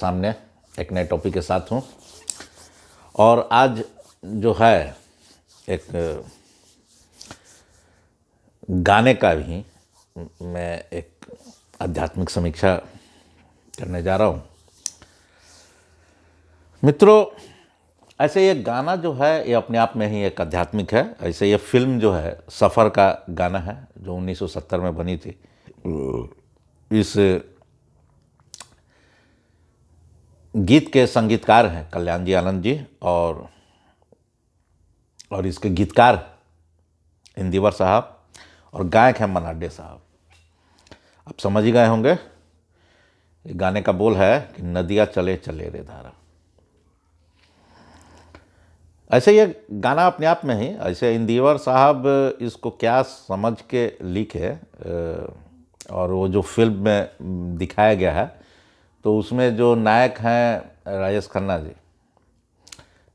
सामने एक नए टॉपिक के साथ हूँ। और आज जो है एक गाने का भी मैं एक आध्यात्मिक समीक्षा करने जा रहा हूँ। मित्रों, ऐसे ये गाना जो है ये अपने आप में ही एक आध्यात्मिक है। ऐसे ये फिल्म जो है सफ़र का गाना है जो 1970 में बनी थी। इस गीत के संगीतकार हैं कल्याण जी आनंद जी और इसके गीतकार इंदिवर साहब और गायक हैं मन्ना डे साहब। आप समझ ही गए होंगे। ये गाने का बोल है कि नदिया चले चले रे धारा। ऐसे ये गाना अपने आप में ही ऐसे इंदिवर साहब इसको क्या समझ के लिखे और वो जो फिल्म में दिखाया गया है तो उसमें जो नायक हैं राजेश खन्ना जी,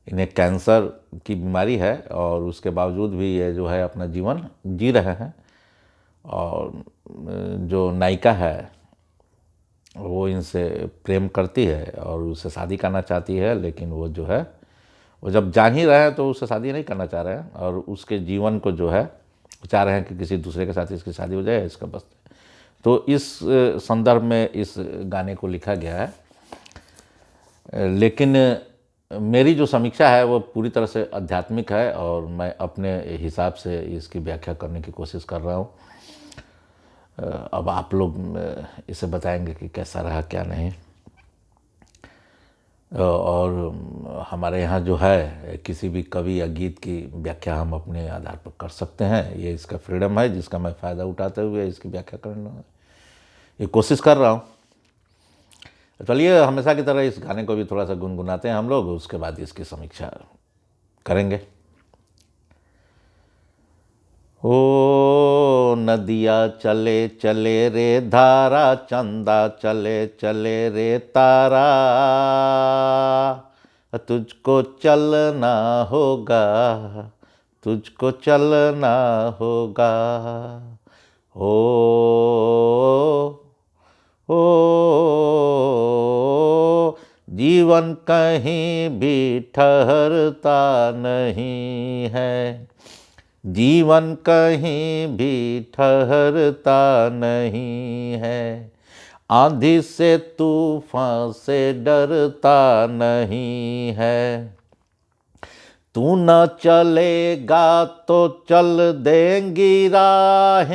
इन्हें कैंसर की बीमारी है और उसके बावजूद भी ये जो है अपना जीवन जी रहे हैं। और जो नायिका है वो इनसे प्रेम करती है और उससे शादी करना चाहती है, लेकिन वो जो है वो जब जान ही रहे हैं तो उससे शादी नहीं करना चाह रहे हैं और उसके जीवन को जो है चाह रहे हैं कि किसी दूसरे के साथ इसकी शादी हो जाए, इसका बस। तो इस संदर्भ में इस गाने को लिखा गया है। लेकिन मेरी जो समीक्षा है वो पूरी तरह से आध्यात्मिक है और मैं अपने हिसाब से इसकी व्याख्या करने की कोशिश कर रहा हूँ। अब आप लोग इसे बताएंगे कि कैसा रहा क्या नहीं। और हमारे यहाँ जो है किसी भी कवि या गीत की व्याख्या हम अपने आधार पर कर सकते हैं। ये इसका फ्रीडम है जिसका मैं फ़ायदा उठाते हुए इसकी व्याख्या करना ये कोशिश कर रहा हूँ। चलिए हमेशा की तरह इस गाने को भी थोड़ा सा गुनगुनाते हैं हम लोग, उसके बाद इसकी समीक्षा करेंगे। ओ नदिया चले चले रे धारा, चंदा चले चले रे तारा, तुझको चलना होगा, तुझको चलना होगा। ओ जीवन कहीं भी ठहरता नहीं है, जीवन कहीं भी ठहरता नहीं है। आंधी से तूफान से डरता नहीं है। तू न चलेगा तो चल देंगी राहें,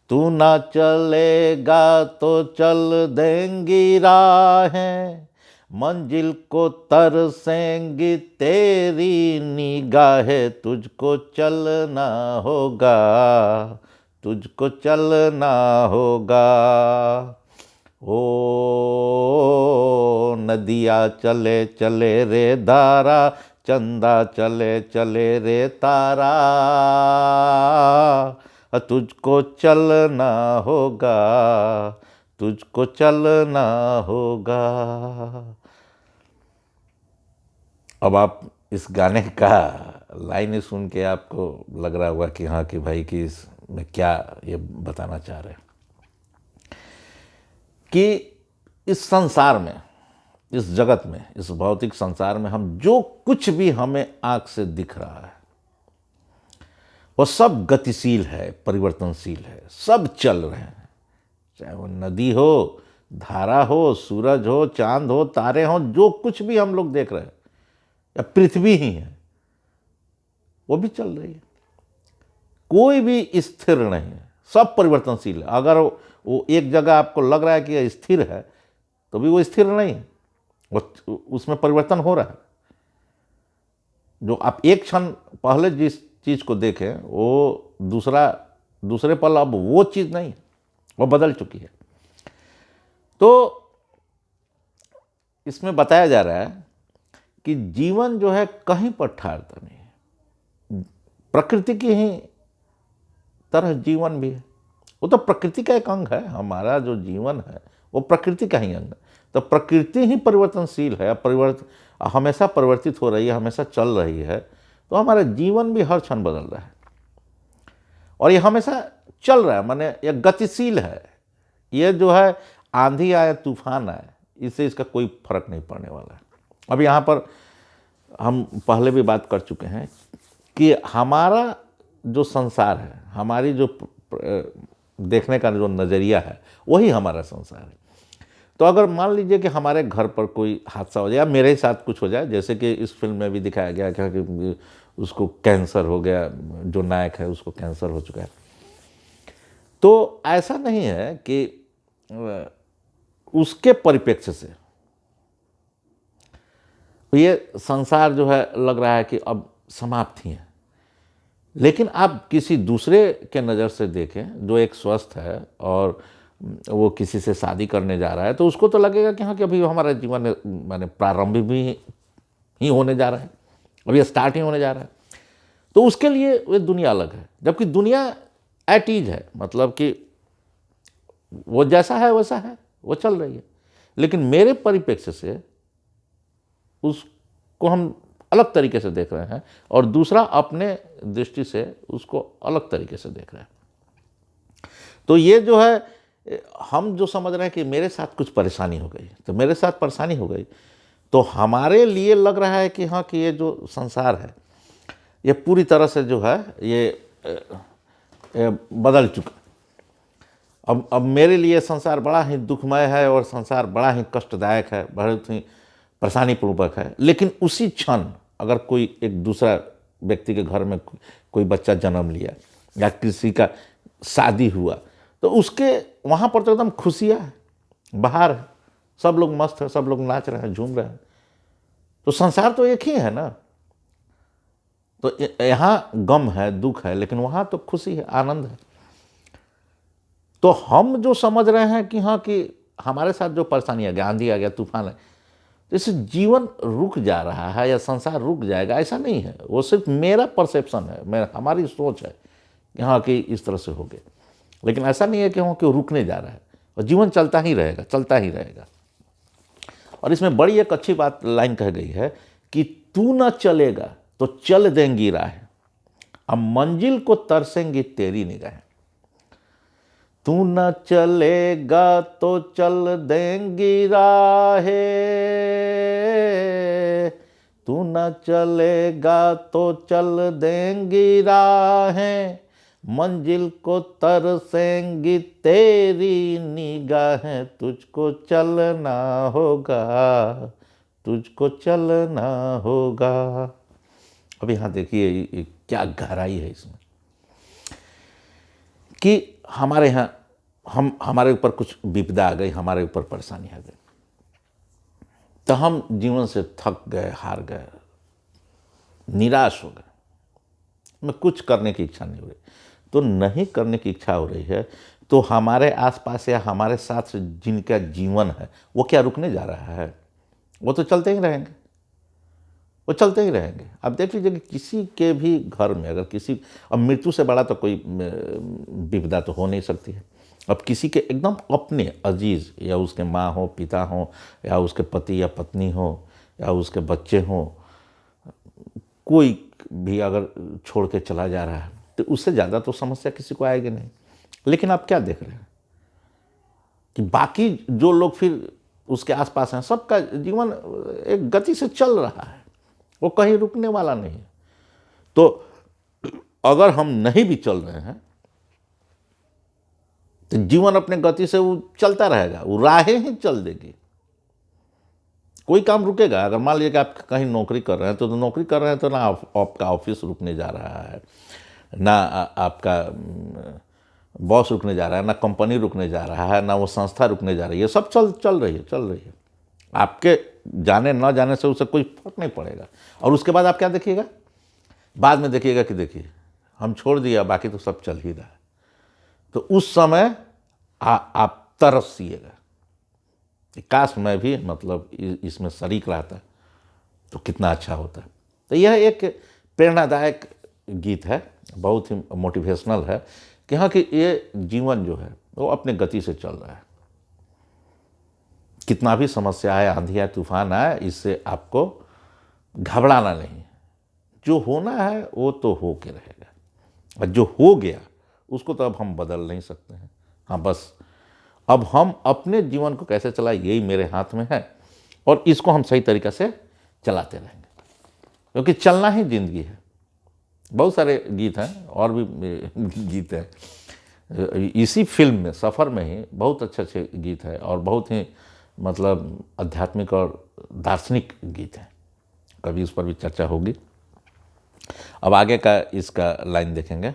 तू न चलेगा तो चल देंगी राहें। मंजिल को तरसेंगी तेरी निगाहें, तुझको चलना होगा, तुझको चलना होगा। ओ नदिया चले चले रे धारा, चंदा चले चले रे तारा, तुझको चलना होगा, तुझको चलना होगा। अब आप इस गाने का लाइन सुन के आपको लग रहा होगा कि हाँ कि भाई कि इसमें क्या ये बताना चाह रहे हैं कि इस संसार में, इस जगत में, इस भौतिक संसार में हम जो कुछ भी हमें आँख से दिख रहा है वो सब गतिशील है, परिवर्तनशील है, सब चल रहे हैं। चाहे वो नदी हो, धारा हो, सूरज हो, चांद हो, तारे हों, जो कुछ भी हम लोग देख रहे हैं या पृथ्वी ही है वो भी चल रही है। कोई भी स्थिर नहीं है, सब परिवर्तनशील है। अगर वो एक जगह आपको लग रहा है कि यह स्थिर है तो भी वो स्थिर नहीं है, वो उसमें परिवर्तन हो रहा है। जो आप एक क्षण पहले जिस चीज़ को देखें वो दूसरे पल अब वो चीज़ नहीं है, वो बदल चुकी है। तो इसमें बताया जा रहा है कि जीवन जो है कहीं पर ठहरता नहीं है। प्रकृति की ही तरह जीवन भी है, वो तो प्रकृति का एक अंग है। हमारा जो जीवन है वो प्रकृति का ही अंग है। तो प्रकृति ही परिवर्तनशील है, हमेशा परिवर्तित हो रही है, हमेशा चल रही है। तो हमारा जीवन भी हर क्षण बदल रहा है और ये हमेशा चल रहा है, माने ये गतिशील है। ये जो है आंधी आए तूफान आए, इससे इसका कोई फर्क नहीं पड़ने वाला है। अब यहाँ पर हम पहले भी बात कर चुके हैं कि हमारा जो संसार है, हमारी जो देखने का जो नज़रिया है, वही हमारा संसार है। तो अगर मान लीजिए कि हमारे घर पर कोई हादसा हो जाए या मेरे साथ कुछ हो जाए, जैसे कि इस फिल्म में भी दिखाया गया कि उसको कैंसर हो गया, जो नायक है उसको कैंसर हो चुका है, तो ऐसा नहीं है कि उसके परिप्रेक्ष्य से ये संसार जो है लग रहा है कि अब समाप्त ही है। लेकिन आप किसी दूसरे के नज़र से देखें जो एक स्वस्थ है और वो किसी से शादी करने जा रहा है, तो उसको तो लगेगा कि हाँ, कि अभी हमारा जीवन माने प्रारंभ भी ही होने जा रहा है, अभी स्टार्ट ही होने जा रहा है। तो उसके लिए वो दुनिया अलग है, जबकि दुनिया एट ईज है, मतलब कि वो जैसा है वैसा है, वो चल रही है। लेकिन मेरे परिप्रेक्ष्य से उसको हम अलग तरीके से देख रहे हैं और दूसरा अपने दृष्टि से उसको अलग तरीके से देख रहे हैं। तो ये जो है, हम जो समझ रहे हैं कि मेरे साथ कुछ परेशानी हो गई, तो मेरे साथ परेशानी हो गई, तो हमारे लिए लग रहा है कि हाँ, कि ये जो संसार है ये पूरी तरह से जो है ये बदल चुका। अब मेरे लिए संसार बड़ा ही दुखमय है और संसार बड़ा ही कष्टदायक है, बहुत ही परेशानीपूर्वक है। लेकिन उसी क्षण अगर कोई एक दूसरा व्यक्ति के घर में कोई बच्चा जन्म लिया या किसी का शादी हुआ, तो उसके वहाँ पर तो एकदम खुशियाँ है, बाहर है, सब लोग मस्त है, सब लोग नाच रहे हैं, झूम रहे हैं। तो संसार तो एक ही है ना। तो यहाँ गम है, दुख है, लेकिन वहाँ तो खुशी है, आनंद है। तो हम जो समझ रहे हैं कि हाँ, कि हमारे साथ जो परेशानी आ गया, आंधी आ गया, तूफान है, जैसे जीवन रुक जा रहा है या संसार रुक जाएगा, ऐसा नहीं है। वो सिर्फ मेरा परसेप्शन है, हमारी सोच है कि हाँ, कि इस तरह से हो गए। लेकिन ऐसा नहीं है कि हाँ, कि वो रुकने जा रहा है, और जीवन चलता ही रहेगा, चलता ही रहेगा। और इसमें बड़ी एक अच्छी बात लाइन कह गई है कि तू न चलेगा तो चल देंगी राहें, अब मंजिल को तरसेंगी तेरी निगाहें। तू न चलेगा तो चल देंगी राहें, तू न चलेगा तो चल देंगी राहें, मंजिल को तरसेंगी तेरी निगाहें। तुझको चलना होगा, तुझको चलना होगा। अब यहाँ देखिए क्या गहराई है इसमें कि हमारे यहाँ हमारे ऊपर कुछ विपदा आ गई, हमारे ऊपर परेशानी आ गई, तो हम जीवन से थक गए, हार गए, निराश हो गए, हमें कुछ करने की इच्छा नहीं हो रही। तो नहीं करने की इच्छा हो रही है तो हमारे आसपास या हमारे साथ जिनका जीवन है वो क्या रुकने जा रहा है? वो तो चलते ही रहेंगे, वो चलते ही रहेंगे। अब देख लीजिए कि किसी के भी घर में अगर किसी, अब मृत्यु से बड़ा तो कोई विपदा तो हो नहीं सकती है। अब किसी के एकदम अपने अजीज, या उसके माँ हो, पिता हो, या उसके पति या पत्नी हो, या उसके बच्चे हों, कोई भी अगर छोड़ के चला जा रहा है तो उससे ज़्यादा तो समस्या किसी को आएगी नहीं। लेकिन आप क्या देख रहे हैं कि बाकी जो लोग फिर उसके आसपास हैं, सबका जीवन एक गति से चल रहा है, वो कहीं रुकने वाला नहीं है। तो अगर हम नहीं भी चल रहे हैं तो जीवन अपने गति से वो चलता रहेगा, वो राहें ही चल देगी, कोई काम रुकेगा? अगर मान लीजिए कि आप कहीं नौकरी कर रहे हैं तो नौकरी कर रहे हैं तो ना आपका ऑफिस रुकने जा रहा है, ना आपका बॉस रुकने जा रहा है, ना कंपनी रुकने जा रहा है, ना वो संस्था रुकने जा रही है, सब चल रही है। आपके जाने न जाने से उसे कोई फर्क नहीं पड़ेगा। और उसके बाद आप क्या देखिएगा? बाद में देखिएगा कि देखिए हम छोड़ दिया, बाकी तो सब चल ही रहा है। तो उस समय आप तरसिएगा कि काश मैं भी मतलब इसमें शरीक रहता तो कितना अच्छा होता। तो यह एक प्रेरणादायक गीत है, बहुत ही मोटिवेशनल है कि हाँ, कि ये जीवन जो है वो अपने गति से चल रहा है। कितना भी समस्या आए, आंधी आए, तूफान आए, इससे आपको घबराना नहीं। जो होना है वो तो हो के रहेगा, और जो हो गया उसको तो अब हम बदल नहीं सकते हैं। हाँ, बस अब हम अपने जीवन को कैसे चलाएं यही मेरे हाथ में है, और इसको हम सही तरीक़े से चलाते रहेंगे, क्योंकि चलना ही ज़िंदगी है। बहुत सारे गीत हैं और भी गीत हैं इसी फिल्म में, सफ़र में ही बहुत अच्छे अच्छे गीत हैं और बहुत ही मतलब आध्यात्मिक और दार्शनिक गीत हैं। कभी इस पर भी चर्चा होगी। अब आगे का इसका लाइन देखेंगे।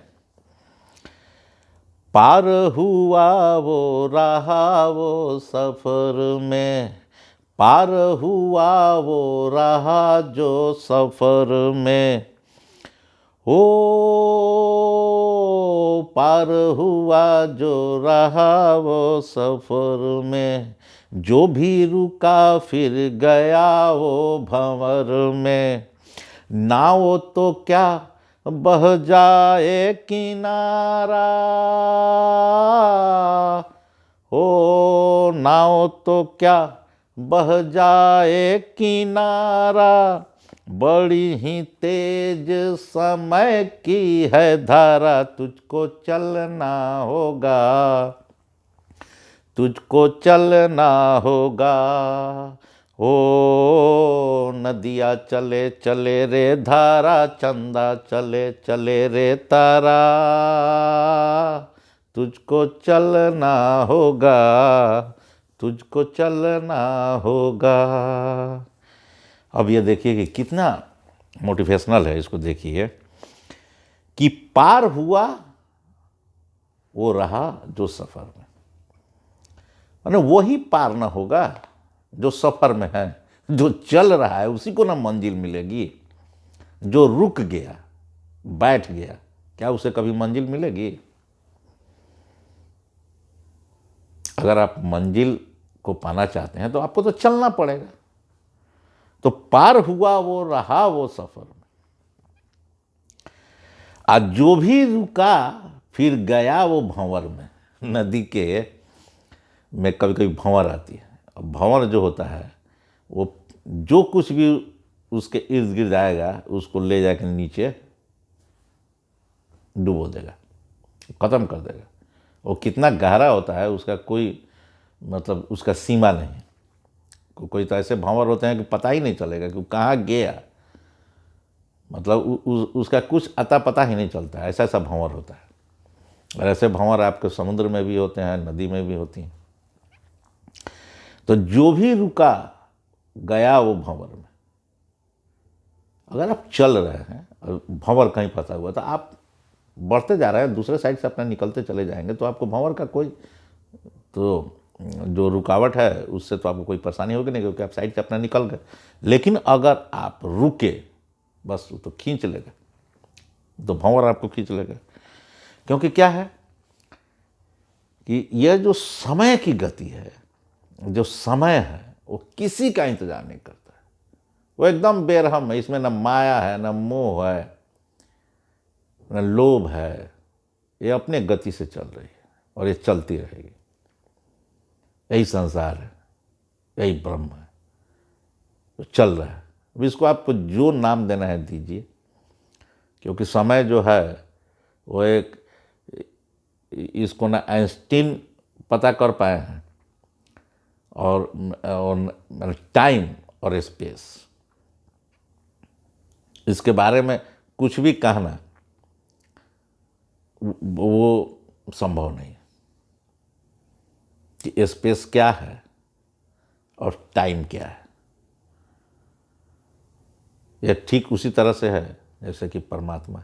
पार हुआ वो रहा वो सफ़र में, पार हुआ वो रहा जो सफ़र में, ओ पार हुआ जो रहा वो सफ़र में, जो भी रुका फिर गया वो भंवर में, नाव तो क्या बह जाए किनारा, ओ नाव तो क्या बह जाए किनारा, बड़ी ही तेज समय की है धारा, तुझको चलना होगा, तुझको चलना होगा, ओ नदिया चले चले रे धारा, चंदा चले चले रे तारा, तुझको चलना होगा, तुझको चलना होगा। अब ये देखिए कि कितना मोटिवेशनल है, इसको देखिए कि पार हुआ वो रहा जो सफ़र में, माने वही पार ना होगा जो सफ़र में है, जो चल रहा है उसी को ना मंजिल मिलेगी। जो रुक गया बैठ गया, क्या उसे कभी मंजिल मिलेगी? अगर आप मंजिल को पाना चाहते हैं तो आपको तो चलना पड़ेगा। तो पार हुआ वो रहा वो सफ़र में, आज जो भी रुका फिर गया वो भंवर में। नदी के में कभी कभी भंवर आती है। अब भंवर जो होता है वो जो कुछ भी उसके इर्द गिर्द आएगा उसको ले जाकर नीचे डुबो देगा, ख़त्म कर देगा। वो कितना गहरा होता है उसका कोई मतलब उसका सीमा नहीं। कोई तो ऐसे भंवर होते हैं कि पता ही नहीं चलेगा कि कहाँ गया, मतलब उसका कुछ अता पता ही नहीं चलता है। ऐसा ऐसा भंवर होता है। और ऐसे भंवर आपके समुद्र में भी होते हैं, नदी में भी होती हैं। तो जो भी रुका गया वो भंवर में। अगर आप चल रहे हैं और भंवर कहीं फंसा हुआ तो आप बढ़ते जा रहे हैं, दूसरे साइड से अपना निकलते चले जाएंगे तो आपको भंवर का कोई तो जो रुकावट है उससे तो आपको कोई परेशानी होगी नहीं, क्योंकि आप साइड से अपना निकल गए। लेकिन अगर आप रुके बस तो खींच लेगा, तो भंवर आपको खींच लेगा। क्योंकि क्या है कि यह जो समय की गति है, जो समय है वो किसी का इंतजार नहीं करता है। वो एकदम बेरहम है। इसमें न माया है, न मोह है, न लोभ है। ये अपने गति से चल रही है और ये चलती रहेगी। यही संसार है, यही ब्रह्म है, तो चल रहा है। अब इसको आपको जो नाम देना है दीजिए, क्योंकि समय जो है वो एक, इसको ना आइंस्टीन पता कर पाए हैं, और टाइम और स्पेस, इसके बारे में कुछ भी कहना वो संभव नहीं कि स्पेस क्या है और टाइम क्या है। यह ठीक उसी तरह से है जैसे कि परमात्मा।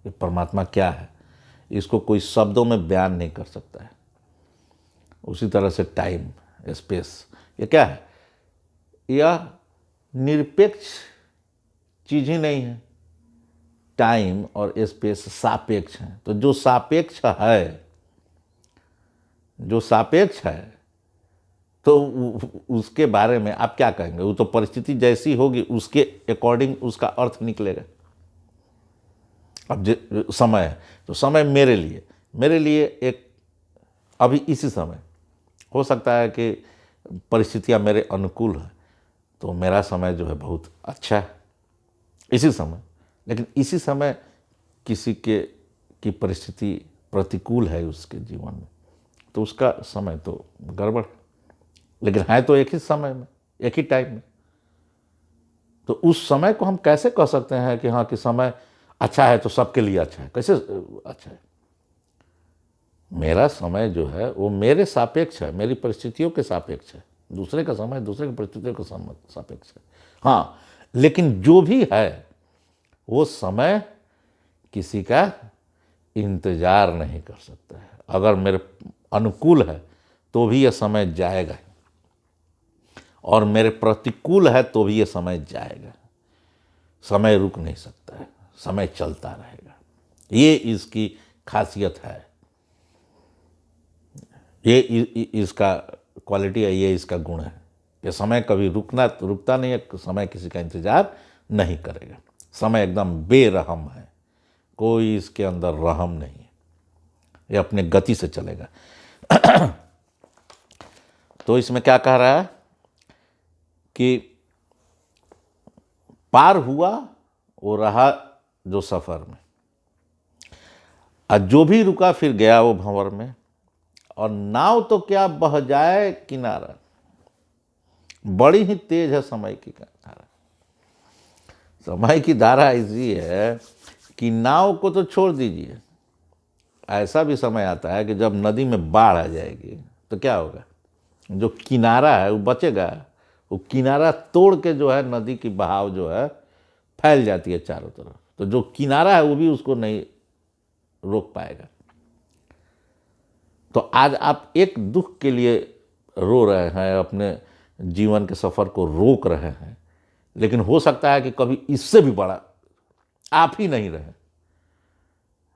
ये परमात्मा क्या है इसको कोई शब्दों में बयान नहीं कर सकता है। उसी तरह से टाइम स्पेस ये क्या है? यह निरपेक्ष चीज़ ही नहीं है। टाइम और स्पेस सापेक्ष हैं। तो जो सापेक्ष है, जो सापेक्ष है तो उसके बारे में आप क्या कहेंगे? वो तो परिस्थिति जैसी होगी उसके अकॉर्डिंग उसका अर्थ निकलेगा। अब समय है तो समय मेरे लिए एक अभी इसी समय हो सकता है कि परिस्थितियां मेरे अनुकूल हैं तो मेरा समय जो है बहुत अच्छा है इसी समय। लेकिन इसी समय किसी की परिस्थिति प्रतिकूल है उसके जीवन में तो उसका समय तो गड़बड़, लेकिन है तो एक ही समय में, एक ही टाइम में। तो उस समय को हम कैसे कह सकते हैं कि हाँ कि समय अच्छा है तो सबके लिए अच्छा है? कैसे अच्छा है? मेरा समय जो है वो मेरे सापेक्ष है, मेरी परिस्थितियों के सापेक्ष है। दूसरे का समय दूसरे की परिस्थितियों के सापेक्ष है। हाँ, लेकिन जो भी है वो समय किसी का इंतजार नहीं कर सकता है। अगर मेरे अनुकूल है तो भी यह समय जाएगा, और मेरे प्रतिकूल है तो भी यह समय जाएगा। समय रुक नहीं सकता है, समय चलता रहेगा। ये इसकी खासियत है, ये इसका क्वालिटी है, ये इसका गुण है कि समय कभी रुकता नहीं है, समय किसी का इंतजार नहीं करेगा। समय एकदम बेरहम है, कोई इसके अंदर रहम नहीं है, ये अपने गति से चलेगा। तो इसमें क्या कह रहा है कि पार हुआ वो रहा जो सफ़र में, और जो भी रुका फिर गया वो भंवर में, और नाव तो क्या बह जाए किनारा, बड़ी ही तेज है समय की धारा। समय की धारा ऐसी है कि नाव को तो छोड़ दीजिए, ऐसा भी समय आता है कि जब नदी में बाढ़ आ जाएगी तो क्या होगा, जो किनारा है वो बचेगा, वो किनारा तोड़ के जो है नदी की बहाव जो है फैल जाती है चारों तरफ, तो जो किनारा है वो भी उसको नहीं रोक पाएगा। तो आज आप एक दुख के लिए रो रहे हैं, अपने जीवन के सफ़र को रोक रहे हैं, लेकिन हो सकता है कि कभी इससे भी बड़ा आप ही नहीं रहे,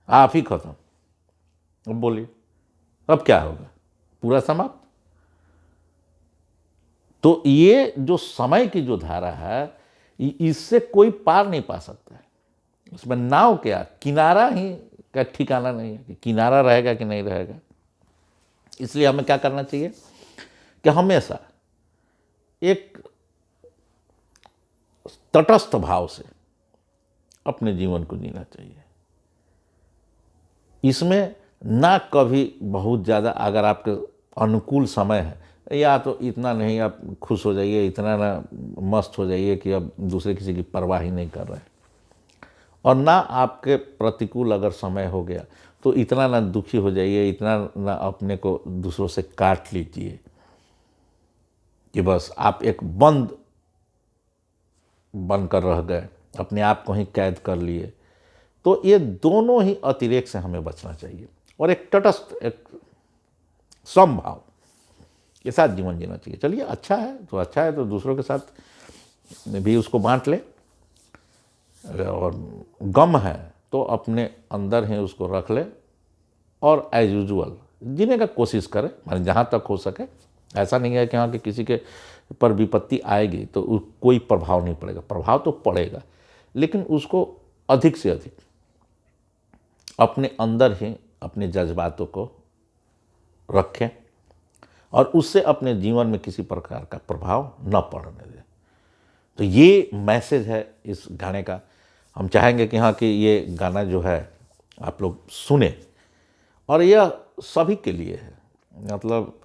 आप ही खत्म। अब बोलिए अब क्या होगा, पूरा समाप्त। तो ये जो समय की जो धारा है इससे कोई पार नहीं पा सकता है। उसमें नाव क्या, किनारा ही का ठिकाना नहीं है कि किनारा रहेगा कि नहीं रहेगा। इसलिए हमें क्या करना चाहिए कि हमेशा एक तटस्थ भाव से अपने जीवन को जीना चाहिए। इसमें ना कभी बहुत ज़्यादा, अगर आपके अनुकूल समय है या तो इतना नहीं आप खुश हो जाइए, इतना ना मस्त हो जाइए कि अब दूसरे किसी की परवाह ही नहीं कर रहे, और ना आपके प्रतिकूल अगर समय हो गया तो इतना ना दुखी हो जाइए, इतना ना अपने को दूसरों से काट लीजिए कि बस आप एक बंद बनकर रह गए, अपने आप को ही कैद कर लिए। तो ये दोनों ही अतिरेक से हमें बचना चाहिए, और एक तटस्थ, एक समभाव के साथ जीवन जीना चाहिए। चलिए अच्छा है तो दूसरों के साथ भी उसको बांट ले, और गम है तो अपने अंदर ही उसको रख ले, और एज यूजुअल जीने का कोशिश करें, माने जहाँ तक हो सके। ऐसा नहीं है कि हाँ कि किसी के पर विपत्ति आएगी तो कोई प्रभाव नहीं पड़ेगा, प्रभाव तो पड़ेगा, लेकिन उसको अधिक से अधिक अपने अंदर ही अपने जज्बातों को रखें, और उससे अपने जीवन में किसी प्रकार का प्रभाव न पड़ने दें। तो ये मैसेज है इस गाने का। हम चाहेंगे कि हाँ कि ये गाना जो है आप लोग सुने, और यह सभी के लिए है, मतलब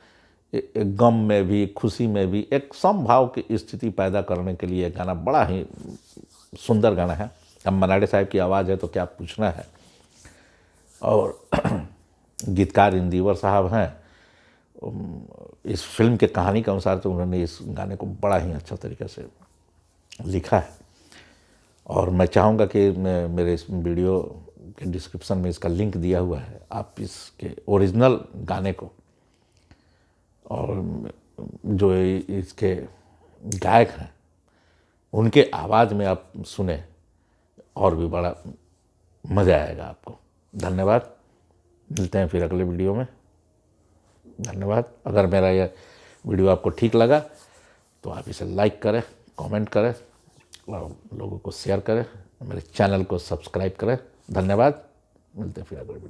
गम में भी खुशी में भी एक समभाव की स्थिति पैदा करने के लिए गाना बड़ा ही सुंदर गाना है। अब मनाडे साहब की आवाज़ है तो क्या पूछना है, और गीतकार इंदिवर साहब हैं। इस फिल्म के कहानी के अनुसार तो उन्होंने इस गाने को बड़ा ही अच्छा तरीके से लिखा है, और मैं चाहूँगा कि मेरे इस वीडियो के डिस्क्रिप्शन में इसका लिंक दिया हुआ है, आप इसके ओरिजिनल गाने को और जो इसके गायक हैं उनके आवाज़ में आप सुने, और भी बड़ा मज़ा आएगा आपको। धन्यवाद, मिलते हैं फिर अगले वीडियो में। धन्यवाद। अगर मेरा यह वीडियो आपको ठीक लगा तो आप इसे लाइक करें, कमेंट करें, और लोगों को शेयर करें, मेरे चैनल को सब्सक्राइब करें। धन्यवाद, मिलते हैं फिर अगले वीडियो।